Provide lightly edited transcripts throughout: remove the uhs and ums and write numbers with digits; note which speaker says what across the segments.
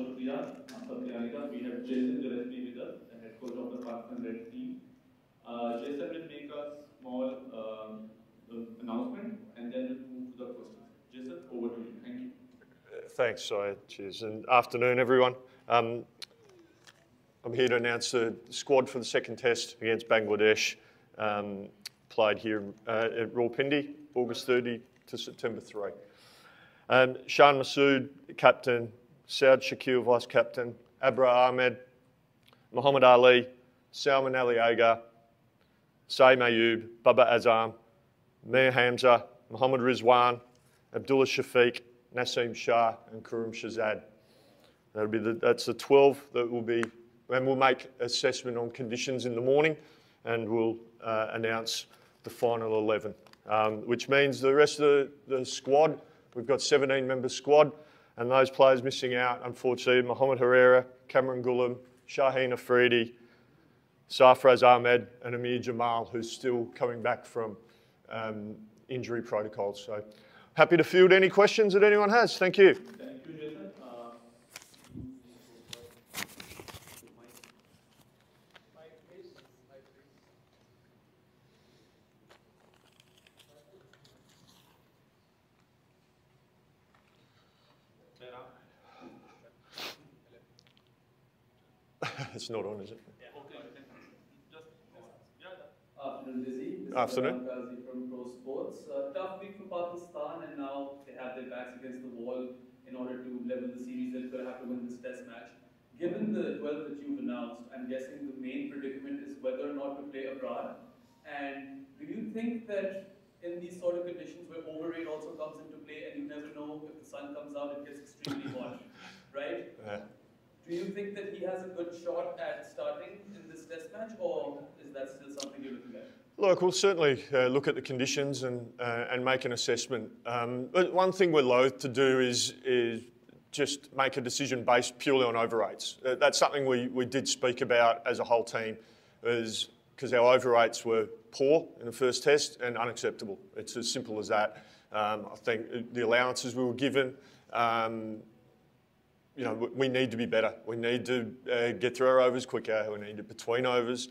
Speaker 1: We have Jason Gillespie with us, the head coach of the Pakistan Red team. Jason will make a small announcement and then we'll move to the questions. Jason, over to you. Thank you.
Speaker 2: Thanks, Syed. Cheers. And afternoon, everyone. I'm here to announce the squad for the second test against Bangladesh. Played here at Rawalpindi, August 30 to September 3. Shan Masood, captain. Saud Shakil, vice captain. Abra Ahmed, Muhammad Ali, Salman Ali Aga, Saeed Mayoub, Baba Azam, Mir Hamza, Muhammad Rizwan, Abdullah Shafiq, Naseem Shah, and Kurum Shahzad. That's the 12 that will be, and we'll make assessment on conditions in the morning, and we'll announce the final 11, which means the rest of the squad, we've got 17-member squad, and those players missing out, unfortunately, Mohamed Herrera, Cameron Gullam, Shaheen Afridi, Sarfraz Ahmed, and Amir Jamal, who's still coming back from injury protocols. So happy to field any questions that anyone has. Thank you.
Speaker 1: Thank you, Jason.
Speaker 2: It's not on, is it?
Speaker 1: Yeah. Okay. Afternoon, Lizzie.
Speaker 2: Afternoon.
Speaker 1: From Pro Sports. Tough week for Pakistan, and now they have their backs against the wall in order to level the series. They're going to have to win this test match. Given the 12 that you've announced, I'm guessing the main predicament is whether or not to play abroad. And do you think that in these sort of conditions where overrate also comes into play, and you never know if the sun comes out, it gets extremely hot, right?
Speaker 2: Yeah.
Speaker 1: Do you think that he has a good shot at starting in this test match, or is that still something you're looking at?
Speaker 2: Look, we'll certainly look at the conditions and make an assessment. But one thing we're loath to do is just make a decision based purely on overrates. That's something we did speak about as a whole team, is because our overrates were poor in the first test and unacceptable. It's as simple as that. I think the allowances we were given, we need to be better. We need to get through our overs quicker. We need to between overs.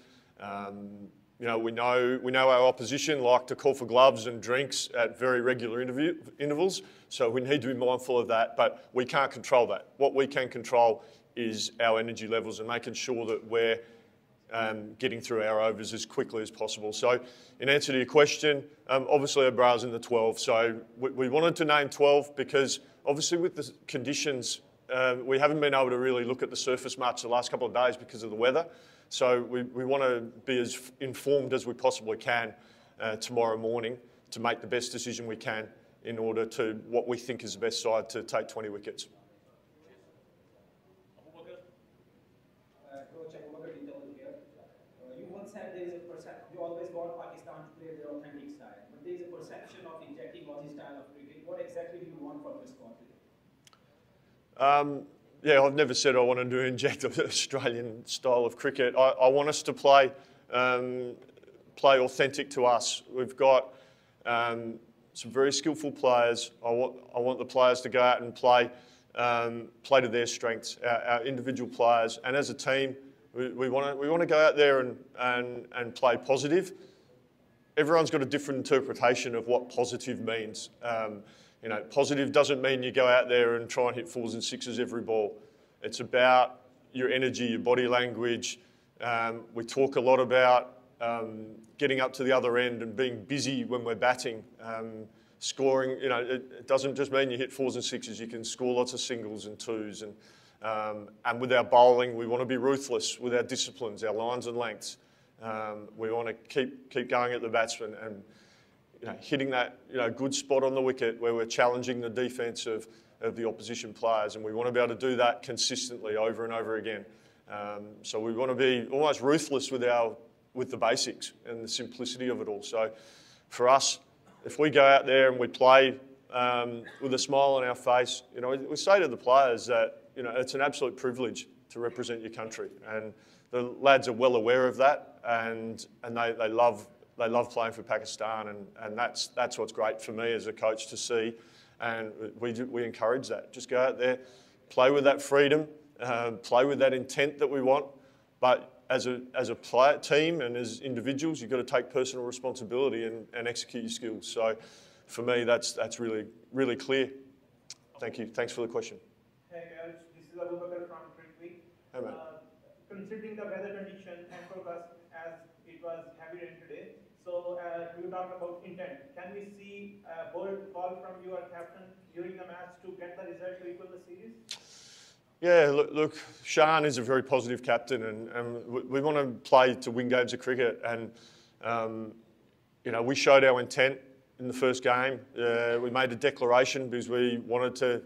Speaker 2: We know our opposition like to call for gloves and drinks at very regular intervals, so we need to be mindful of that, but we can't control that. What we can control is our energy levels and making sure that we're getting through our overs as quickly as possible. So in answer to your question, obviously Abra's in the 12, so we wanted to name 12 because obviously with the conditions, we haven't been able to really look at the surface much the last couple of days because of the weather. So we want to be as informed as we possibly can tomorrow morning to make the best decision we can in order to what we think is the best side to take 20 wickets.
Speaker 3: You once said there is a perception, you always want Pakistan to play their authentic style, but there is a perception of injecting Aussie style of cricket. What exactly do you want from this squad today?
Speaker 2: Yeah, I've never said I wanted to inject the Australian style of cricket. I want us to play authentic to us. We've got some very skillful players. I want the players to go out and play to their strengths, our individual players. And as a team, we want to go out there and play positive. Everyone's got a different interpretation of what positive means. Positive doesn't mean you go out there and try and hit 4s and 6s every ball. It's about your energy, your body language. We talk a lot about getting up to the other end and being busy when we're batting. Scoring, it doesn't just mean you hit 4s and 6s. You can score lots of singles and 2s. And with our bowling, we want to be ruthless with our disciplines, our lines and lengths. We want to keep going at the batsman and hitting that good spot on the wicket where we're challenging the defence of the opposition players, and we want to be able to do that consistently over and over again. So we want to be almost ruthless with the basics and the simplicity of it all. So for us, if we go out there and we play with a smile on our face, we say to the players that it's an absolute privilege to represent your country, and the lads are well aware of that, and they love playing for Pakistan, and that's what's great for me as a coach to see, and we encourage that. Just go out there, play with that freedom, play with that intent that we want. But as a player, team and as individuals, you've got to take personal responsibility and execute your skills. So for me, that's really, really clear. Thank you. Thanks for the question.
Speaker 4: Hey guys, this is Abu Bakr from Prithvi.
Speaker 2: Hey mate.
Speaker 4: Considering the weather condition and forecast as it was heavy rain today, so you talked about intent. Can we see a bold call from your captain during the match to get the result to equal the series?
Speaker 2: Yeah, look, Shahan is a very positive captain, and we want to play to win games of cricket. And we showed our intent in the first game. We made a declaration because we wanted to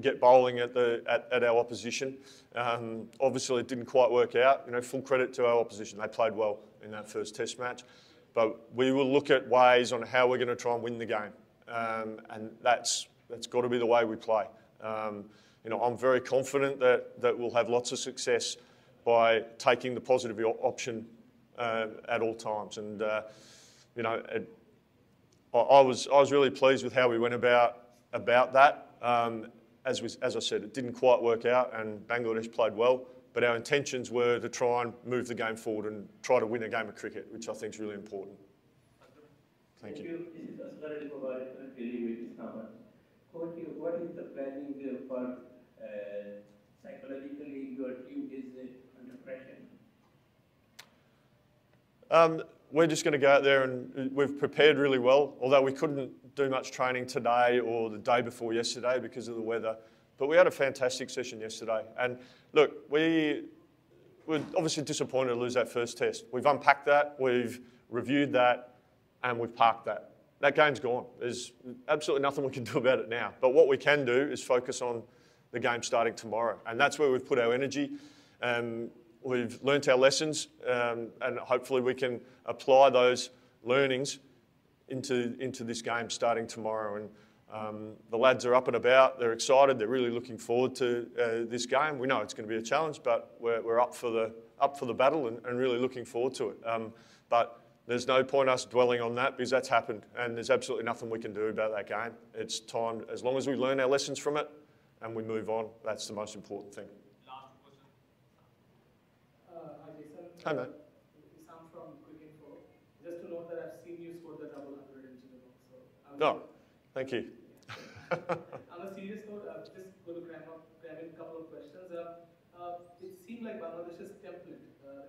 Speaker 2: get bowling at our opposition. Obviously, it didn't quite work out. Full credit to our opposition; they played well in that first Test match. But we will look at ways on how we're going to try and win the game, and that's got to be the way we play. I'm very confident that we'll have lots of success by taking the positive option at all times. And I was really pleased with how we went about that. As I said, it didn't quite work out, and Bangladesh played well. But our intentions were to try and move the game forward and try to win a game of cricket, which I think is really important. Thank you.
Speaker 5: This is Islamabad with Islamabad. What is the planning for psychologically your team is under pressure?
Speaker 2: We're just going to go out there and we've prepared really well, although we couldn't do much training today or the day before yesterday because of the weather. But we had a fantastic session yesterday. And look, we were obviously disappointed to lose that first test. We've unpacked that, we've reviewed that, and we've parked that. That game's gone. There's absolutely nothing we can do about it now. But what we can do is focus on the game starting tomorrow. And that's where we've put our energy. We've learnt our lessons, and hopefully we can apply those learnings into this game starting tomorrow. And the lads are up and about. They're excited. They're really looking forward to this game. We know it's going to be a challenge, but we're up for the battle and really looking forward to it. But there's no point us dwelling on that because that's happened, and there's absolutely nothing we can do about that game. It's time, as long as we learn our lessons from it and we move on, that's the most important thing.
Speaker 6: Last question.
Speaker 3: Hi Jason.
Speaker 2: Hi mate.
Speaker 3: Sam from Cricket Info. Just to note that I've seen you score the double 100 in Chittagong.
Speaker 2: No, thank you.
Speaker 3: On a serious note, I'm just going to cram in a couple of questions. It seemed like Bangladesh's template,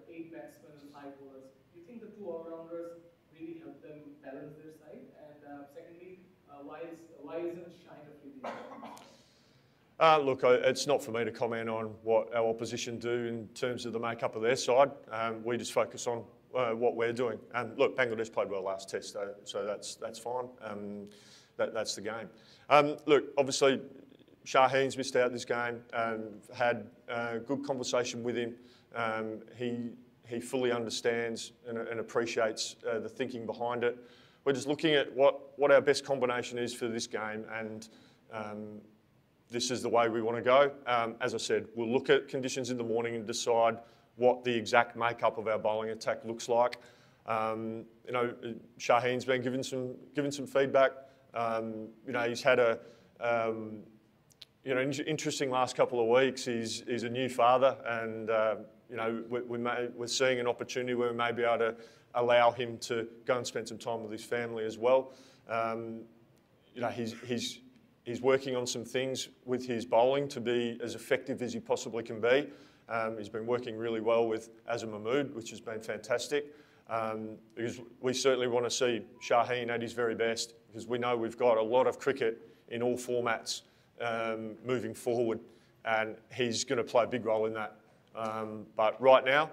Speaker 3: 8 batsmen and 5 bowlers. Do you think the 2 all-rounders really help them balance their side? And secondly, why isn't Shine a free hit?
Speaker 2: Look, it's not for me to comment on what our opposition do in terms of the makeup of their side. We just focus on what we're doing. And look, Bangladesh played well last test, so that's fine. That's the game. Look, obviously, Shaheen's missed out this game. Had a good conversation with him. He fully understands and appreciates the thinking behind it. We're just looking at what our best combination is for this game, and this is the way we want to go. As I said, we'll look at conditions in the morning and decide what the exact makeup of our bowling attack looks like. Shaheen's been given some feedback. He's had a interesting last couple of weeks. He's a new father, and we're seeing an opportunity where we may be able to allow him to go and spend some time with his family as well. He's working on some things with his bowling to be as effective as he possibly can be. He's been working really well with Azam Mahmood, which has been fantastic. Because we certainly want to see Shaheen at his very best, because we know we've got a lot of cricket in all formats moving forward, and he's going to play a big role in that. But right now,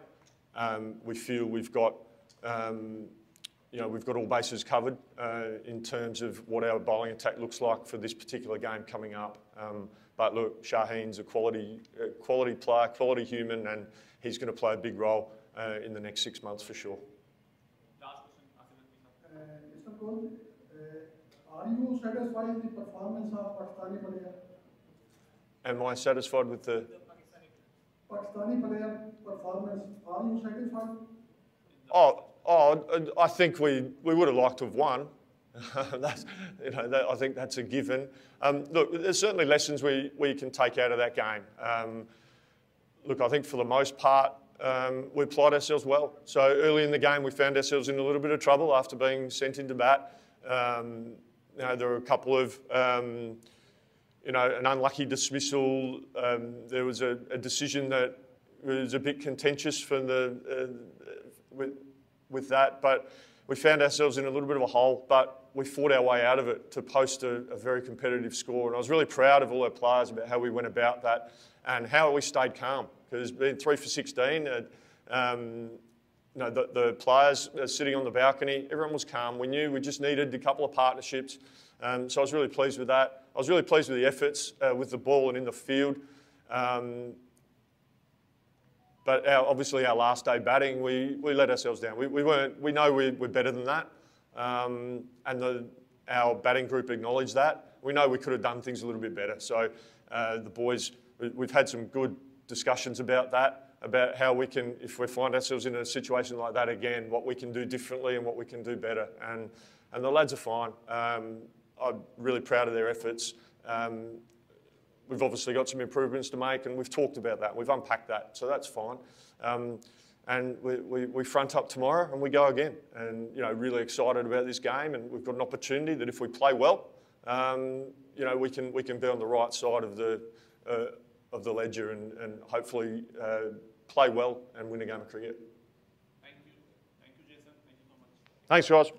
Speaker 2: we feel we've got all bases covered in terms of what our bowling attack looks like for this particular game coming up. But look, Shaheen's a quality player, quality human, and he's going to play a big role in the next 6 months for sure.
Speaker 6: Last question,
Speaker 7: Mr. Cole, are you satisfied with the performance of Pakistani player?
Speaker 2: Am I satisfied with the
Speaker 7: Pakistani player performance? Are you satisfied?
Speaker 2: I think we would have liked to have won. I think that's a given. Look, there's certainly lessons we can take out of that game. look, I think for the most part, we applied ourselves well. So early in the game, we found ourselves in a little bit of trouble after being sent into bat. There were a couple of, an unlucky dismissal. There was a decision that was a bit contentious from with that, but we found ourselves in a little bit of a hole, but we fought our way out of it to post a very competitive score. And I was really proud of all our players about how we went about that and how we stayed calm. Because being 3 for 16, the players sitting on the balcony, everyone was calm. We knew we just needed a couple of partnerships. So I was really pleased with that. I was really pleased with the efforts with the ball and in the field. But obviously our last day batting, we let ourselves down. We know we're better than that. And our batting group acknowledged that. We know we could have done things a little bit better. So the boys, we've had some good discussions about that, about how we can, if we find ourselves in a situation like that again, what we can do differently and what we can do better. And the lads are fine. I'm really proud of their efforts. We've obviously got some improvements to make, and we've talked about that. We've unpacked that, so that's fine. And we front up tomorrow and we go again. And really excited about this game, and we've got an opportunity that if we play well, we can be on the right side of the ledger and hopefully play well and win a game of cricket.
Speaker 6: Thank you, Jason. Thank you so much.
Speaker 2: Thanks, guys.